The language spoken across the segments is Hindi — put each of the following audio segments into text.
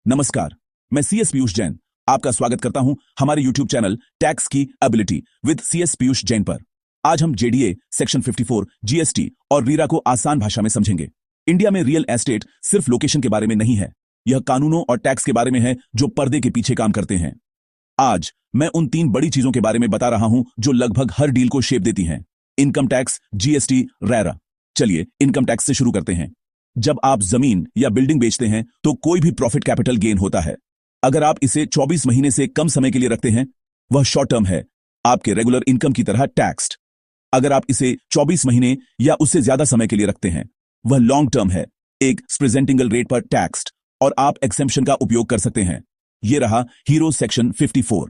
नमस्कार, मैं सीएस पीयूष जैन आपका स्वागत करता हूं हमारे यूट्यूब चैनल टैक्स की ability with CS Piyush Jain पर। आज हम जेडीए, सेक्शन 54, जीएसटी और रीरा को आसान भाषा में समझेंगे। इंडिया में रियल एस्टेट सिर्फ लोकेशन के बारे में नहीं है, यह कानूनों और टैक्स के बारे में है जो पर्दे के पीछे काम करते हैं। आज मैं उन 3 बड़ी चीजों के बारे में बता रहा हूं जो लगभग हर डील को शेप देती हैं: इनकम टैक्स, जीएसटी, रेरा। चलिए इनकम टैक्स से शुरू करते हैं। जब आप जमीन या बिल्डिंग बेचते हैं तो कोई भी प्रॉफिट कैपिटल गेन होता है। अगर आप इसे 24 महीने से कम समय के लिए रखते हैं, वह शॉर्ट टर्म है, आपके रेगुलर इनकम की तरह टैक्स्ड। अगर आप इसे 24 महीने या उससे ज्यादा समय के लिए रखते हैं, वह लॉन्ग टर्म है, एक प्रेजेंटिंगल रेट पर टैक्स्ड, और आप एक्सेम्पशन का उपयोग कर सकते हैं। यह रहा हीरो सेक्शन 54।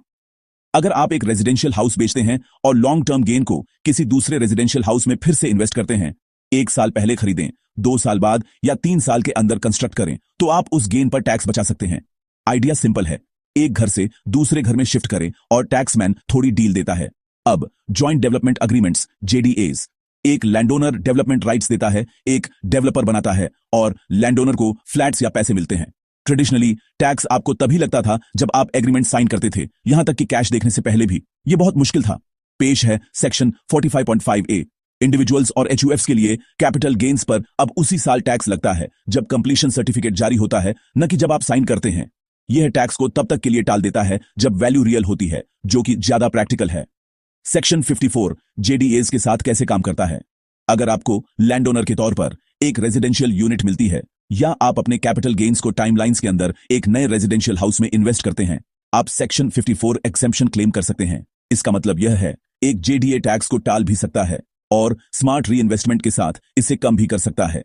अगर आप एक रेजिडेंशियल हाउस बेचते हैं और लॉन्ग टर्म गेन को किसी दूसरे रेजिडेंशियल हाउस में फिर से इन्वेस्ट करते हैं, 1 साल पहले खरीदें, 2 साल बाद या 3 साल के अंदर कंस्ट्रक्ट करें, तो आप उस गेन पर टैक्स बचा सकते हैं। आइडिया सिंपल है, एक घर से दूसरे घर में शिफ्ट करें और टैक्समैन थोड़ी डील देता है। अब जॉइंट डेवलपमेंट अग्रीमेंट्स, जेडीएज, एक लैंडओनर डेवलपमेंट राइट्स देता है, एक डेवलपर बनाता है और लैंडओनर को फ्लैट्स या पैसे मिलते हैं। ट्रेडिशनली टैक्स आपको तभी लगता था जब आप एग्रीमेंट साइन करते थे, यहां तक कि कैश देखने से पहले भी। यह बहुत मुश्किल था। पेश है सेक्शन 45.5A। इंडिविजुअल्स और एचयूएफ्स के लिए कैपिटल गेन्स पर अब उसी साल टैक्स लगता है जब कंप्लीशन सर्टिफिकेट जारी होता है, न कि जब आप साइन करते हैं। यह टैक्स को तब तक के लिए टाल देता है जब वैल्यू रियल होती है, जो कि ज्यादा प्रैक्टिकल है। सेक्शन 54 जेडीएज के साथ कैसे काम करता है? अगर आपको लैंड ओनर के तौर पर एक रेजिडेंशियल यूनिट मिलती है या आप अपने कैपिटल गेन्स को टाइमलाइंस के अंदर एक नए रेजिडेंशियल हाउस में इन्वेस्ट करते हैं, आप सेक्शन 54 एक्सेम्पशन क्लेम कर सकते हैं। इसका मतलब यह है, एक जेडीए टैक्स को टाल भी सकता है और स्मार्ट री इन्वेस्टमेंट के साथ इसे कम भी कर सकता है।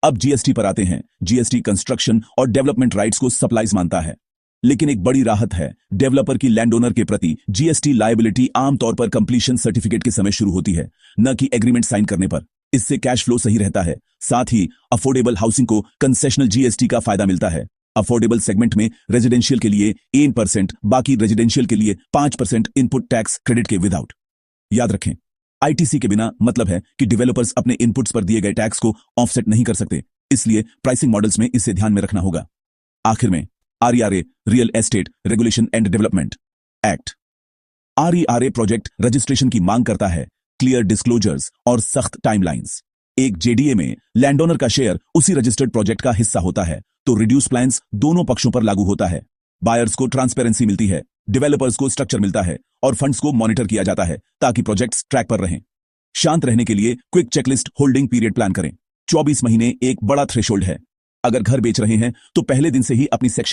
अब जीएसटी पर आते हैं। जीएसटी कंस्ट्रक्शन और डेवलपमेंट राइट्स को सप्लाइज मानता है, लेकिन एक बड़ी राहत है। डेवलपर की लैंड ओनर के प्रति जीएसटी लायबिलिटी आमतौर पर कंप्लीशन सर्टिफिकेट के समय शुरू होती है, न कि एग्रीमेंट साइन करने पर। इससे कैश फ्लो सही रहता है। साथ ही अफोर्डेबल हाउसिंग को कंसेशनल जीएसटी का फायदा मिलता है। अफोर्डेबल सेगमेंट में रेजिडेंशियल के लिए 1%, बाकी रेजिडेंशियल के लिए 5% इनपुट टैक्स क्रेडिट के विदाउट। याद रखें, आईटीसी के बिना मतलब है कि डेवलपर्स अपने इनपुट्स पर दिए गए टैक्स को ऑफसेट नहीं कर सकते, इसलिए प्राइसिंग मॉडल्स में इसे ध्यान में रखना होगा। आखिर में RERA, real estate regulation and development act. RERA project registration की मांग करता है, क्लियर डिस्क्लोजर्स और सख्त टाइमलाइंस। एक जेडीए में लैंडओनर का शेयर उसी रजिस्टर्ड प्रोजेक्ट का हिस्सा होता है, तो रिड्यूस प्लान्स दोनों पक्षों पर लागू होता है। बायर्स को ट्रांसपेरेंसी मिलती है, डेवलपर्स को स्ट्रक्चर मिलता है और फंड्स को मॉनिटर किया जाता है ताकि प्रोजेक्ट्स ट्रैक पर रहें। शांत रहने के लिए quick checklist holding period plan करें। 24 महीने एक बड़ा थ्रेशोल्ड है। अगर घर बेच रहे हैं तो पहले दिन से ही अपनी सेक्शन